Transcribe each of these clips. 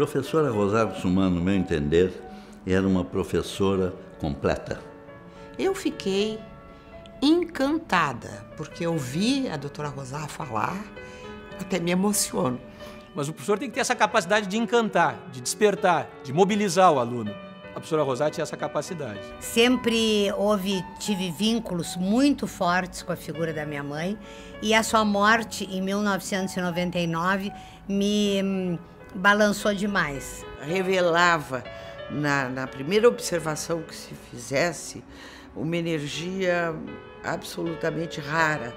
professora Rosário Sumano, no meu entender, era uma professora completa. Eu fiquei encantada, porque eu vi a doutora Rosário falar, até me emociono. Mas o professor tem que ter essa capacidade de encantar, de despertar, de mobilizar o aluno. A professora Rosário tinha essa capacidade. Sempre tive vínculos muito fortes com a figura da minha mãe, e a sua morte em 1999 me balançou demais. Revelava, na primeira observação que se fizesse, uma energia absolutamente rara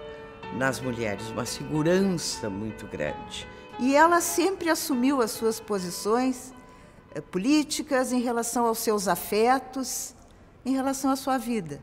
nas mulheres, uma segurança muito grande. E ela sempre assumiu as suas posições políticas em relação aos seus afetos, em relação à sua vida.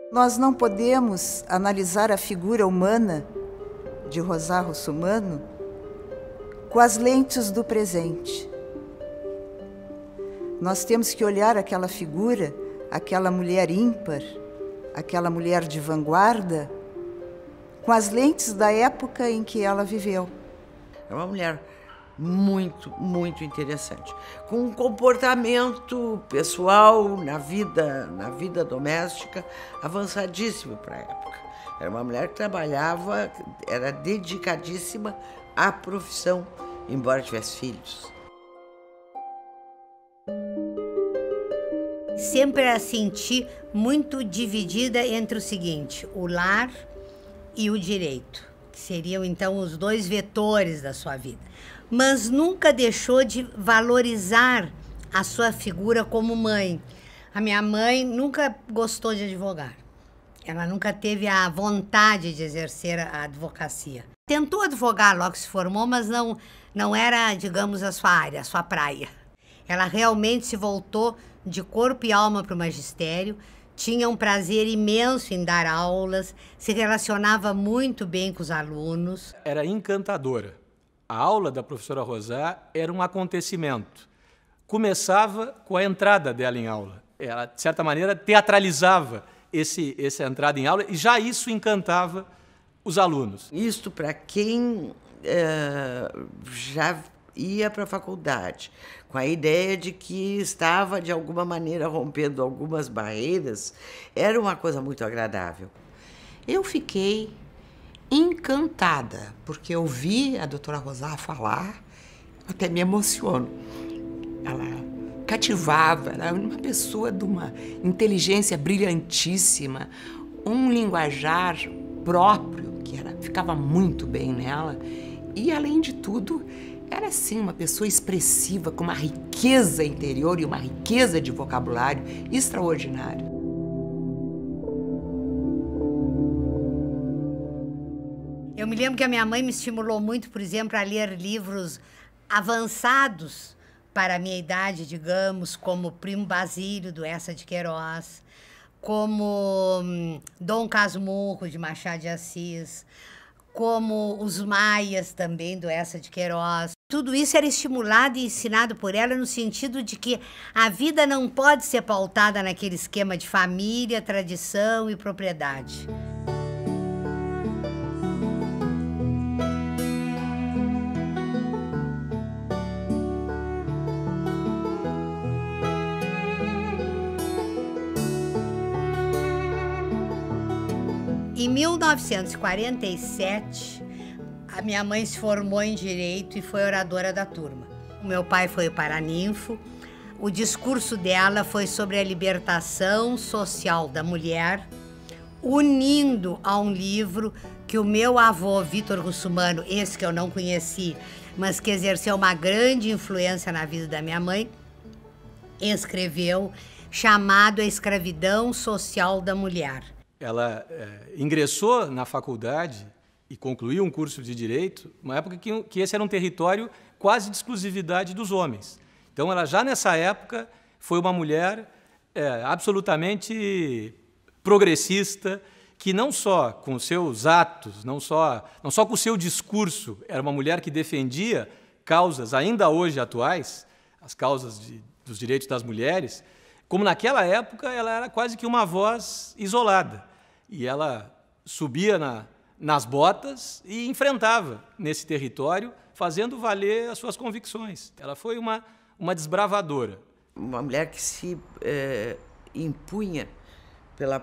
Nós não podemos analisar a figura humana de Rosário Russumano com as lentes do presente. Nós temos que olhar aquela figura, aquela mulher ímpar, aquela mulher de vanguarda, com as lentes da época em que ela viveu. É uma mulher muito, muito interessante, com um comportamento pessoal na vida doméstica avançadíssimo para a época. Era uma mulher que trabalhava, era dedicadíssima à profissão, embora tivesse filhos. Sempre a senti muito dividida entre o seguinte, o lar e o direito, que seriam então os dois vetores da sua vida. Mas nunca deixou de valorizar a sua figura como mãe. A minha mãe nunca gostou de advogar. Ela nunca teve a vontade de exercer a advocacia. Tentou advogar logo que se formou, mas não era, digamos, a sua área, a sua praia. Ela realmente se voltou de corpo e alma para o magistério, tinha um prazer imenso em dar aulas, se relacionava muito bem com os alunos. Era encantadora. A aula da professora Rosário era um acontecimento. Começava com a entrada dela em aula. Ela, de certa maneira, teatralizava essa entrada em aula e já isso encantava os alunos. Isto para quem já ia para a faculdade, com a ideia de que estava, de alguma maneira, rompendo algumas barreiras, era uma coisa muito agradável. Eu fiquei encantada, porque eu vi a doutora Rosário falar, até me emociono. Ela cativava, ela era uma pessoa de uma inteligência brilhantíssima, um linguajar próprio, que ficava muito bem nela, e, além de tudo, era, sim, uma pessoa expressiva, com uma riqueza interior e uma riqueza de vocabulário extraordinária. Eu me lembro que a minha mãe me estimulou muito, por exemplo, a ler livros avançados para a minha idade, digamos, como Primo Basílio, do Eça de Queiroz, como Dom Casmurro, de Machado de Assis, como Os Maias, também, do Eça de Queiroz. Tudo isso era estimulado e ensinado por ela no sentido de que a vida não pode ser pautada naquele esquema de família, tradição e propriedade. Em 1947, a minha mãe se formou em Direito e foi oradora da turma. O meu pai foi o paraninfo. O discurso dela foi sobre a libertação social da mulher, unindo a um livro que o meu avô, Vitor Russumano, esse que eu não conheci, mas que exerceu uma grande influência na vida da minha mãe, escreveu, chamado A Escravidão Social da Mulher. Ela ingressou na faculdade e concluiu um curso de Direito, uma época que esse era um território quase de exclusividade dos homens. Então, ela já nessa época foi uma mulher absolutamente progressista, que não só com seus atos, não só com o seu discurso, era uma mulher que defendia causas ainda hoje atuais, as causas dos direitos das mulheres, como naquela época ela era quase que uma voz isolada. E ela subia nas botas e enfrentava nesse território, fazendo valer as suas convicções. Ela foi uma desbravadora. Uma mulher que se impunha pela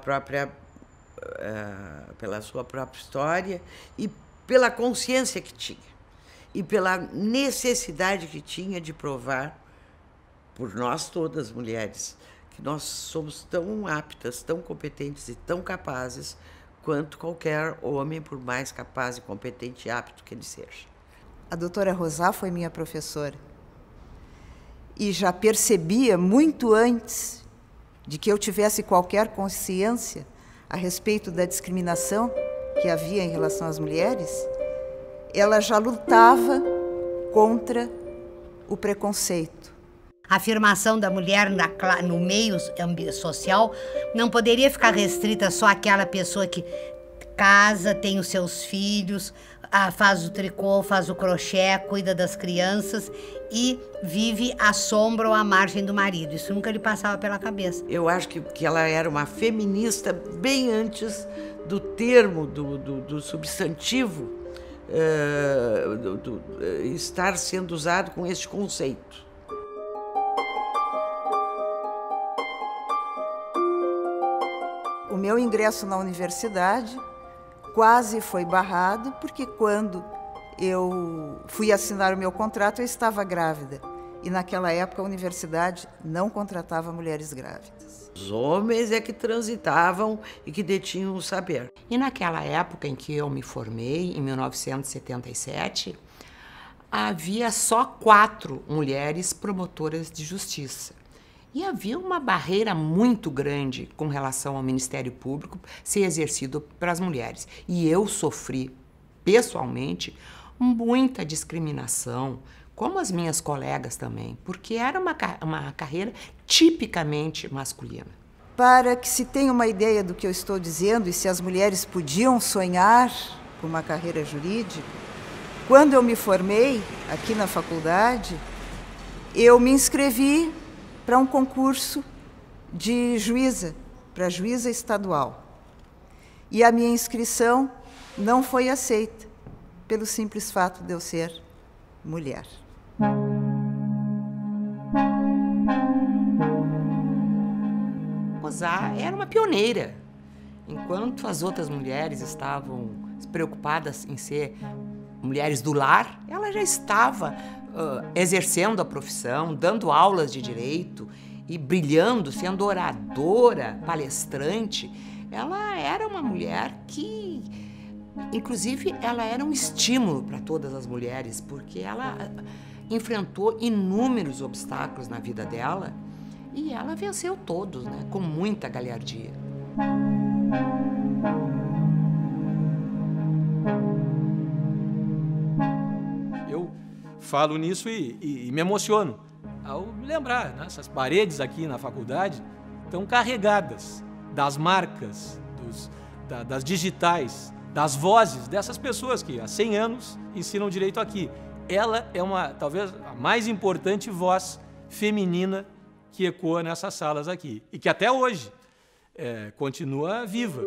sua própria história e pela consciência que tinha e pela necessidade que tinha de provar por nós todas mulheres que nós somos tão aptas, tão competentes e tão capazes quanto qualquer homem, por mais capaz e competente e apto que ele seja. A doutora Rosá foi minha professora e já percebia muito antes de que eu tivesse qualquer consciência a respeito da discriminação que havia em relação às mulheres, ela já lutava contra o preconceito. A afirmação da mulher no meio social não poderia ficar restrita só àquela pessoa que casa, tem os seus filhos, faz o tricô, faz o crochê, cuida das crianças e vive à sombra ou à margem do marido. Isso nunca lhe passava pela cabeça. Eu acho que ela era uma feminista bem antes do termo, do substantivo estar sendo usado com este conceito. O meu ingresso na universidade quase foi barrado, porque quando eu fui assinar o meu contrato, eu estava grávida. E naquela época a universidade não contratava mulheres grávidas. Os homens é que transitavam e que detinham o saber. E naquela época em que eu me formei, em 1977, havia só 4 mulheres promotoras de justiça. E havia uma barreira muito grande com relação ao Ministério Público ser exercido pelas mulheres. E eu sofri, pessoalmente, muita discriminação, como as minhas colegas também, porque era uma carreira tipicamente masculina. Para que se tenha uma ideia do que eu estou dizendo e se as mulheres podiam sonhar com uma carreira jurídica, quando eu me formei aqui na faculdade, eu me inscrevi para um concurso de juíza, para juíza estadual. E a minha inscrição não foi aceita, pelo simples fato de eu ser mulher. Rosá era uma pioneira. Enquanto as outras mulheres estavam preocupadas em ser mulheres do lar, ela já estava exercendo a profissão, dando aulas de direito e brilhando, sendo oradora, palestrante. Ela era uma mulher que, inclusive, ela era um estímulo para todas as mulheres, porque ela enfrentou inúmeros obstáculos na vida dela e ela venceu todos, né, com muita galhardia. Falo nisso e me emociono ao me lembrar, né? Essas paredes aqui na faculdade estão carregadas das marcas, das digitais, das vozes dessas pessoas que há 100 anos ensinam direito aqui. Ela é talvez a mais importante voz feminina que ecoa nessas salas aqui e que até hoje continua viva.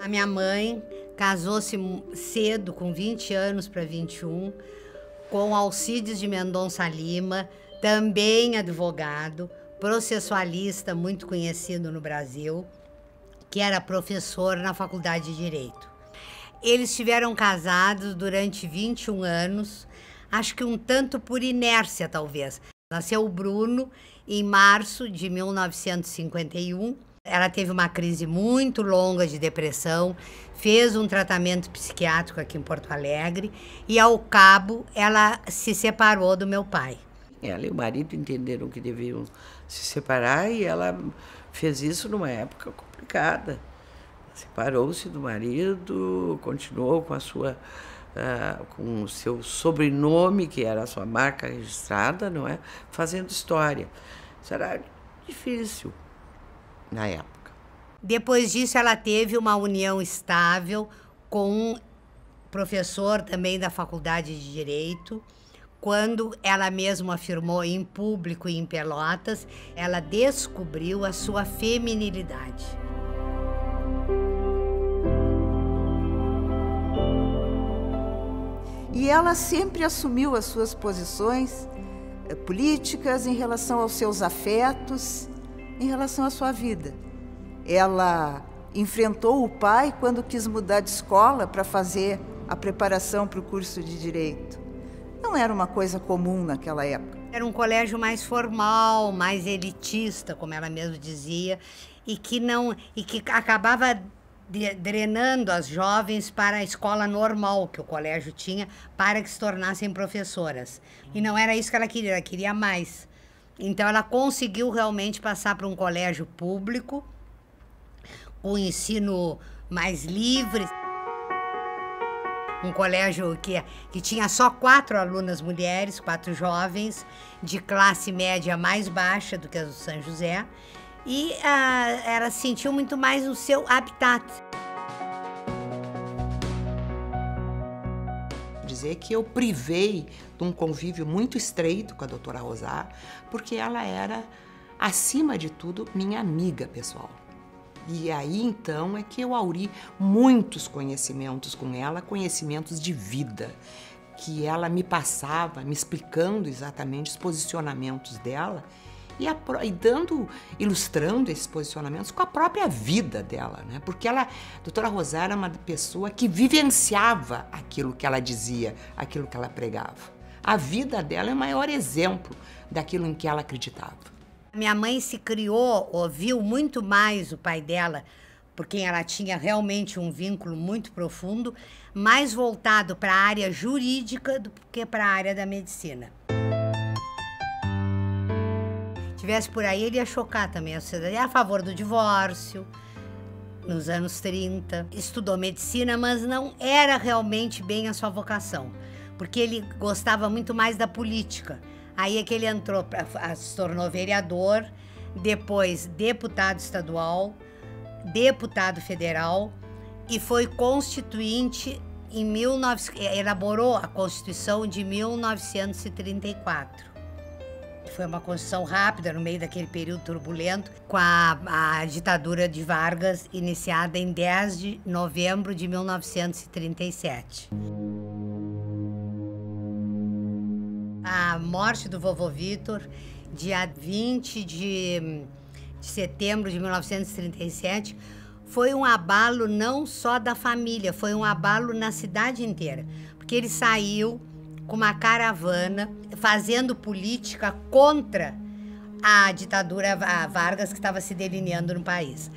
A minha mãe casou-se cedo, com 20 anos para 21, com Alcides de Mendonça Lima, também advogado, processualista muito conhecido no Brasil, que era professor na Faculdade de Direito. Eles estiveram casados durante 21 anos, acho que um tanto por inércia, talvez. Nasceu o Bruno em março de 1951. Ela teve uma crise muito longa de depressão, fez um tratamento psiquiátrico aqui em Porto Alegre e, ao cabo, ela se separou do meu pai. Ela e o marido entenderam que deviam se separar e ela fez isso numa época complicada. Separou-se do marido, continuou com com o seu sobrenome, que era a sua marca registrada, não é? Fazendo história. Isso era difícil na época. Depois disso, ela teve uma união estável com um professor também da Faculdade de Direito. Quando ela mesma afirmou em público e em Pelotas, ela descobriu a sua feminilidade. E ela sempre assumiu as suas posições políticas em relação aos seus afetos, em relação à sua vida. Ela enfrentou o pai quando quis mudar de escola para fazer a preparação para o curso de Direito. Não era uma coisa comum naquela época. Era um colégio mais formal, mais elitista, como ela mesma dizia, e que acabava drenando as jovens para a escola normal que o colégio tinha para que se tornassem professoras. E não era isso que ela queria mais. Então ela conseguiu realmente passar para um colégio público, com ensino mais livre. Um colégio que tinha só 4 alunas mulheres, 4 jovens, de classe média mais baixa do que a do São José. E ela sentiu muito mais o seu habitat. Dizer que eu privei de um convívio muito estreito com a doutora Rosá, porque ela era, acima de tudo, minha amiga pessoal. E aí, então, é que eu auri muitos conhecimentos com ela, conhecimentos de vida, que ela me passava, me explicando exatamente os posicionamentos dela ilustrando esses posicionamentos com a própria vida dela, né? Porque a doutora Rosá era uma pessoa que vivenciava aquilo que ela dizia, aquilo que ela pregava. A vida dela é o maior exemplo daquilo em que ela acreditava. Minha mãe se criou, ouviu muito mais o pai dela, por quem ela tinha realmente um vínculo muito profundo, mais voltado para a área jurídica do que para a área da medicina. Se tivesse por aí, ele ia chocar também a sociedade. Era a favor do divórcio, nos anos 30. Estudou medicina, mas não era realmente bem a sua vocação, porque ele gostava muito mais da política. Aí é que ele entrou, se tornou vereador, depois deputado estadual, deputado federal e foi constituinte elaborou a Constituição de 1934. Foi uma Constituição rápida, no meio daquele período turbulento, com a ditadura de Vargas, iniciada em 10 de novembro de 1937. A morte do vovô Vitor, dia 20 de setembro de 1937, foi um abalo não só da família, foi um abalo na cidade inteira, porque ele saiu com uma caravana fazendo política contra a ditadura Vargas que estava se delineando no país.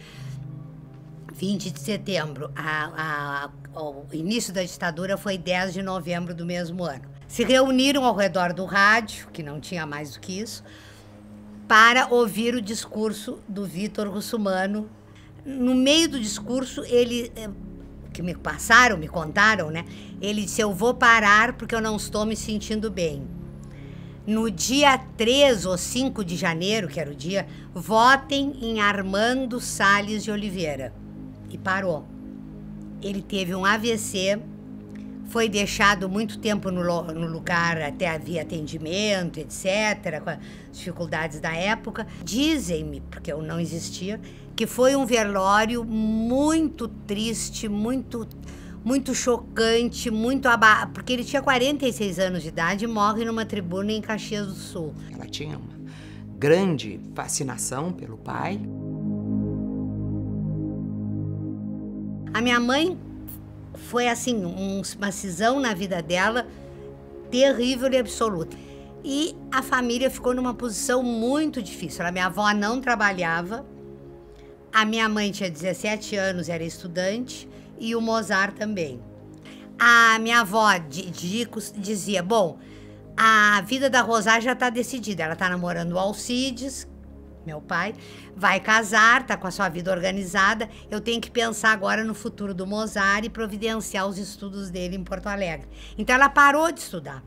20 de setembro, o início da ditadura foi 10 de novembro do mesmo ano. Se reuniram ao redor do rádio, que não tinha mais do que isso, para ouvir o discurso do Vitor Russumano. No meio do discurso, ele, que me contaram, né? Ele disse: eu vou parar porque eu não estou me sentindo bem. No dia 3 ou 5 de janeiro, que era o dia, votem em Armando Salles de Oliveira. E parou. Ele teve um AVC, foi deixado muito tempo no lugar, até havia atendimento, etc., com as dificuldades da época. Dizem-me, porque eu não existia, que foi um velório muito triste, muito chocante, porque ele tinha 46 anos de idade e morre numa tribuna em Caxias do Sul. Ela tinha uma grande fascinação pelo pai. A minha mãe foi assim, uma cisão na vida dela terrível e absoluta. E a família ficou numa posição muito difícil. A minha avó não trabalhava, a minha mãe tinha 17 anos, era estudante, e o Mozart também. A minha avó dizia, bom, a vida da Rosá já está decidida, ela está namorando o Alcides, meu pai, vai casar, está com a sua vida organizada, eu tenho que pensar agora no futuro do Mozart e providenciar os estudos dele em Porto Alegre. Então ela parou de estudar,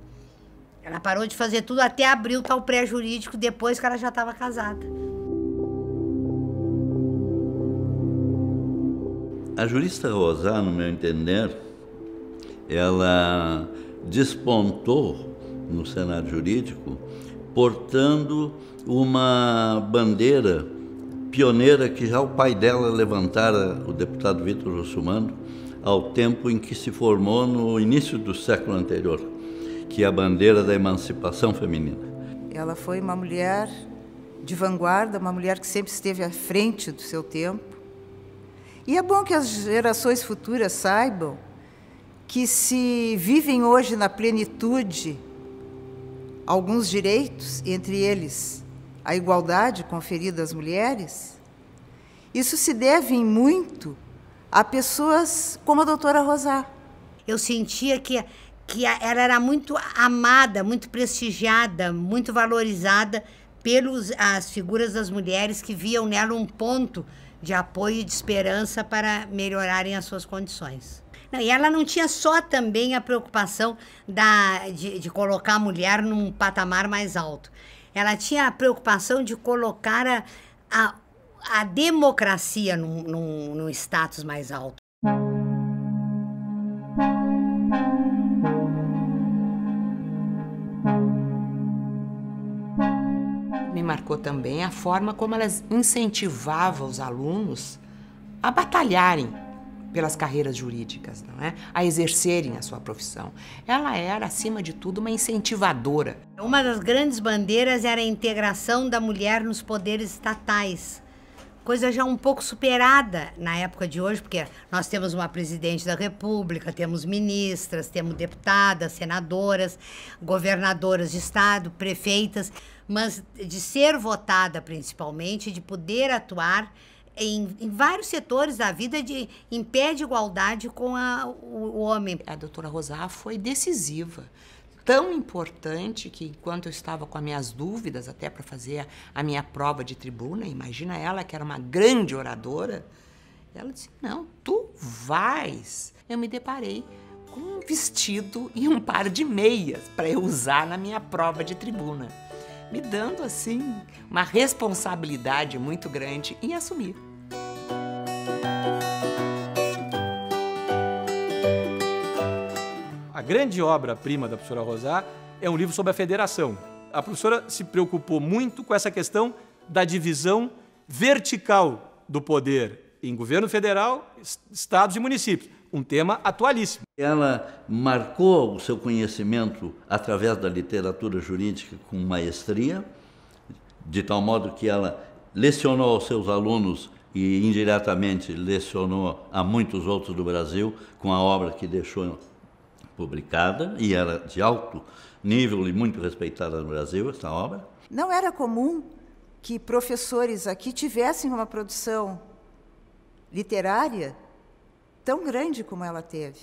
ela parou de fazer tudo até abrir o tal pré-jurídico depois que ela já estava casada. A jurista Rosá, no meu entender, ela despontou no cenário jurídico portando uma bandeira pioneira que já o pai dela levantara, o deputado Vitor Russumano, ao tempo em que se formou no início do século anterior, que é a bandeira da emancipação feminina. Ela foi uma mulher de vanguarda, uma mulher que sempre esteve à frente do seu tempo. E é bom que as gerações futuras saibam que se vivem hoje na plenitude alguns direitos, entre eles a igualdade conferida às mulheres, isso se deve em muito a pessoas como a doutora Rosá. Eu sentia que ela era muito amada, muito prestigiada, muito valorizada pelas figuras das mulheres que viam nela um ponto de apoio e de esperança para melhorarem as suas condições. Não, e ela não tinha só também a preocupação de colocar a mulher num patamar mais alto. Ela tinha a preocupação de colocar a democracia num status mais alto. Me marcou também a forma como ela incentivava os alunos a batalharem pelas carreiras jurídicas, não é? A exercerem a sua profissão. Ela era, acima de tudo, uma incentivadora. Uma das grandes bandeiras era a integração da mulher nos poderes estatais, coisa já um pouco superada na época de hoje, porque nós temos uma presidente da República, temos ministras, temos deputadas, senadoras, governadoras de estado, prefeitas, mas de ser votada principalmente, de poder atuar em vários setores da vida em pé de igualdade com o homem. A doutora Rosá foi decisiva, tão importante que enquanto eu estava com as minhas dúvidas, até para fazer a minha prova de tribuna, imagina ela que era uma grande oradora, ela disse, não, tu vais. Eu me deparei com um vestido e um par de meias para eu usar na minha prova de tribuna, me dando, assim, uma responsabilidade muito grande em assumir. A grande obra-prima da professora Rosá é um livro sobre a federação. A professora se preocupou muito com essa questão da divisão vertical do poder em governo federal, estados e municípios. Um tema atualíssimo. Ela marcou o seu conhecimento através da literatura jurídica com maestria, de tal modo que ela lecionou aos seus alunos e indiretamente lecionou a muitos outros do Brasil com a obra que deixou publicada, e era de alto nível e muito respeitada no Brasil, essa obra. Não era comum que professores aqui tivessem uma produção literária tão grande como ela teve.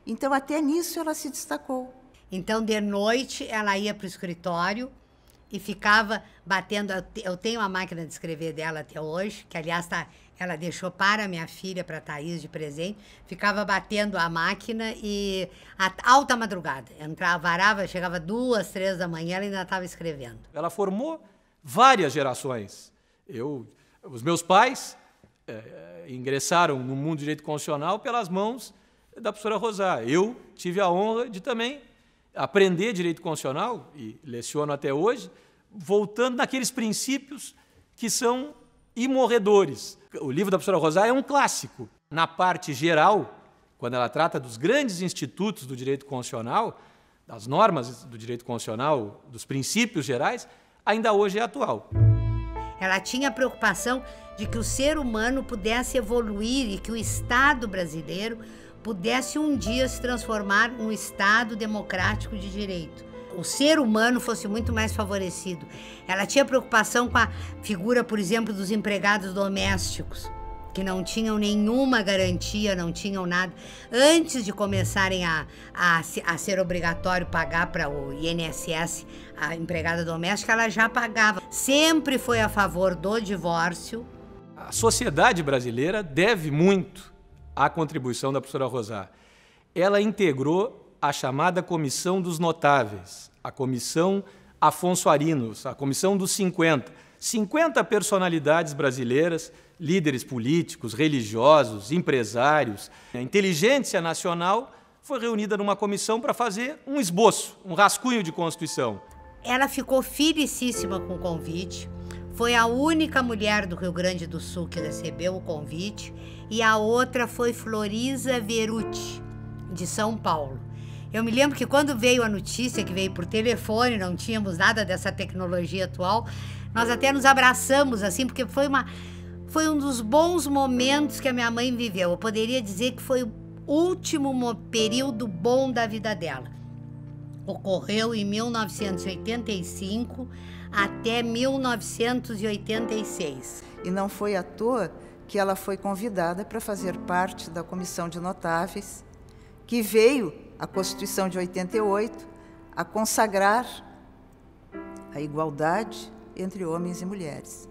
Então, até nisso, ela se destacou. Então, de noite, ela ia para o escritório e ficava batendo. Eu tenho a máquina de escrever dela até hoje, que, aliás, ela deixou para a minha filha, para a Thaís, de presente. Ficava batendo a máquina e a alta madrugada. Varava, chegava 2, 3 da manhã, ela ainda estava escrevendo. Ela formou várias gerações. Os meus pais ingressaram no mundo do direito constitucional pelas mãos da professora Rosá. Eu tive a honra de também aprender direito constitucional, e leciono até hoje, voltando naqueles princípios que são imorredores. O livro da professora Rosá é um clássico. Na parte geral, quando ela trata dos grandes institutos do direito constitucional, das normas do direito constitucional, dos princípios gerais, ainda hoje é atual. Ela tinha a preocupação de que o ser humano pudesse evoluir e que o Estado brasileiro pudesse um dia se transformar num Estado democrático de direito. O ser humano fosse muito mais favorecido. Ela tinha preocupação com a figura, por exemplo, dos empregados domésticos, que não tinham nenhuma garantia, não tinham nada. Antes de começarem a ser obrigatório pagar para o INSS a empregada doméstica, ela já pagava. Sempre foi a favor do divórcio. A sociedade brasileira deve muito à contribuição da professora Rosá. Ela integrou a chamada Comissão dos Notáveis, a Comissão Afonso Arinos, a Comissão dos 50. 50 personalidades brasileiras, líderes políticos, religiosos, empresários. A inteligência nacional foi reunida numa comissão para fazer um esboço, um rascunho de Constituição. Ela ficou felicíssima com o convite. Foi a única mulher do Rio Grande do Sul que recebeu o convite, e a outra foi Florisa Veruti, de São Paulo. Eu me lembro que quando veio a notícia, que veio por telefone, não tínhamos nada dessa tecnologia atual, nós até nos abraçamos assim, porque foi um dos bons momentos que a minha mãe viveu. Eu poderia dizer que foi o último período bom da vida dela. Ocorreu em 1985 até 1986. E não foi à toa que ela foi convidada para fazer parte da Comissão de Notáveis, que veio a Constituição de 88 a consagrar a igualdade entre homens e mulheres.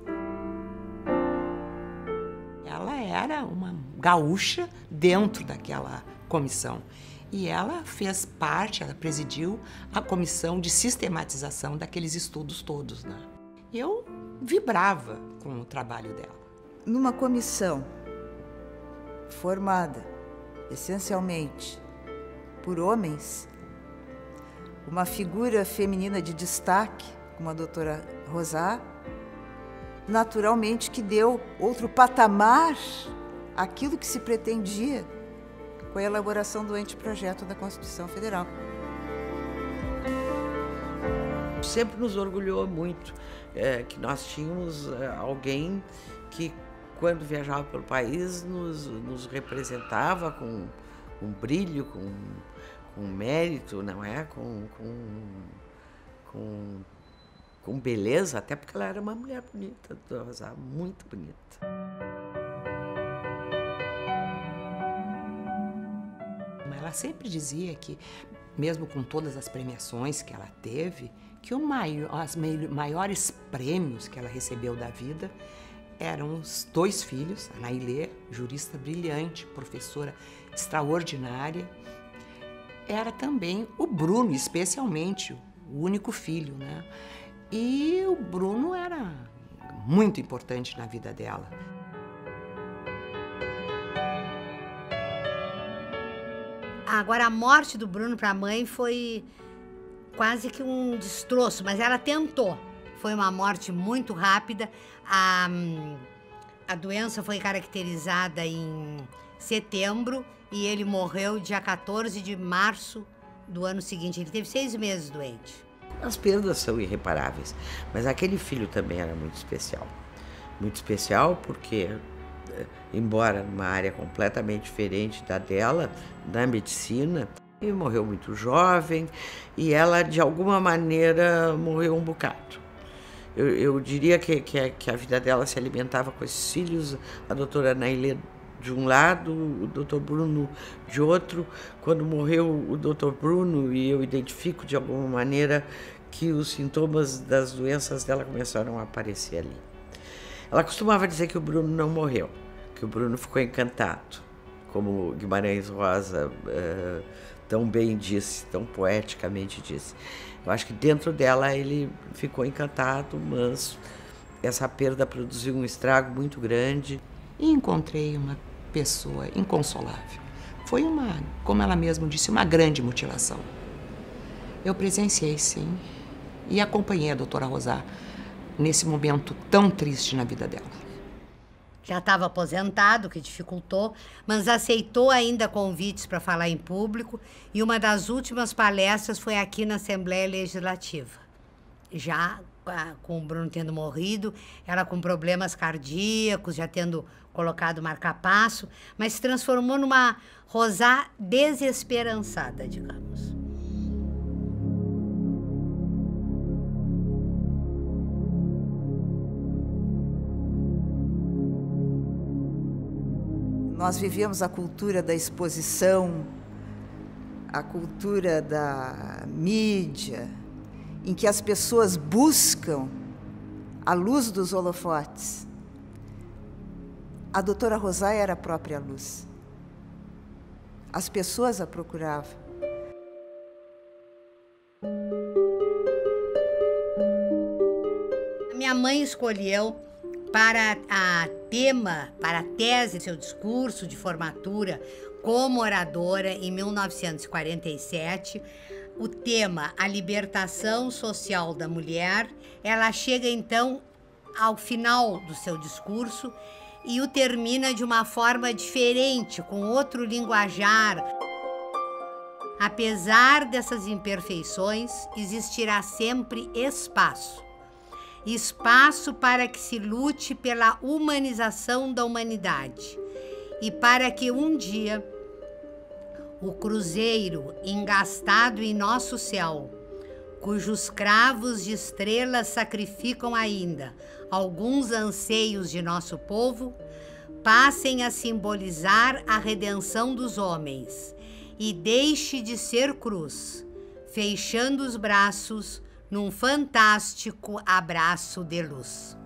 Ela era uma gaúcha dentro daquela comissão. E ela fez parte, ela presidiu a comissão de sistematização daqueles estudos todos, né? Eu vibrava com o trabalho dela. Numa comissão formada essencialmente por homens, uma figura feminina de destaque, como a doutora Rosá, naturalmente que deu outro patamar àquilo que se pretendia com a elaboração do anteprojeto da Constituição Federal. Sempre nos orgulhou muito que nós tínhamos alguém que, quando viajava pelo país, nos representava com brilho, com mérito, não é? Com beleza, até porque ela era uma mulher bonita, Rosa, muito bonita. Ela sempre dizia que, mesmo com todas as premiações que ela teve, que os maiores prêmios que ela recebeu da vida eram os 2 filhos, a Nailê, jurista brilhante, professora extraordinária. Era também o Bruno, especialmente, o único filho, né? E o Bruno era muito importante na vida dela. Agora, a morte do Bruno para a mãe foi quase que um destroço, mas ela tentou. Foi uma morte muito rápida. A doença foi caracterizada em setembro e ele morreu dia 14 de março do ano seguinte. Ele teve 6 meses doente. As perdas são irreparáveis, mas aquele filho também era muito especial. Muito especial porque, embora numa área completamente diferente da dela, da medicina, ele morreu muito jovem e ela, de alguma maneira, morreu um bocado. Eu diria que a vida dela se alimentava com esses filhos, a doutora Nailê de um lado, o doutor Bruno de outro. Quando morreu o doutor Bruno, e eu identifico de alguma maneira que os sintomas das doenças dela começaram a aparecer ali. Ela costumava dizer que o Bruno não morreu, que o Bruno ficou encantado, como Guimarães Rosa tão bem disse, tão poeticamente disse. Eu acho que dentro dela ele ficou encantado, mas essa perda produziu um estrago muito grande. E encontrei uma pessoa inconsolável. Foi como ela mesma disse, uma grande mutilação. Eu presenciei, sim, e acompanhei a doutora Rosá nesse momento tão triste na vida dela. Já estava aposentado, que dificultou, mas aceitou ainda convites para falar em público, e uma das últimas palestras foi aqui na Assembleia Legislativa, já com o Bruno tendo morrido, ela com problemas cardíacos, já tendo colocado marca-passo, mas se transformou numa Rosá desesperançada, digamos. Nós vivíamos a cultura da exposição, a cultura da mídia, em que as pessoas buscam a luz dos holofotes. A doutora Rosá era a própria luz. As pessoas a procuravam. Minha mãe escolheu para a tese do seu discurso de formatura como oradora em 1947, o tema A Libertação Social da Mulher. Ela chega então ao final do seu discurso e o termina de uma forma diferente, com outro linguajar. Apesar dessas imperfeições, existirá sempre espaço. Espaço para que se lute pela humanização da humanidade e para que um dia o cruzeiro engastado em nosso céu, cujos cravos de estrelas sacrificam ainda alguns anseios de nosso povo, passem a simbolizar a redenção dos homens e deixe de ser cruz, fechando os braços num fantástico abraço de luz.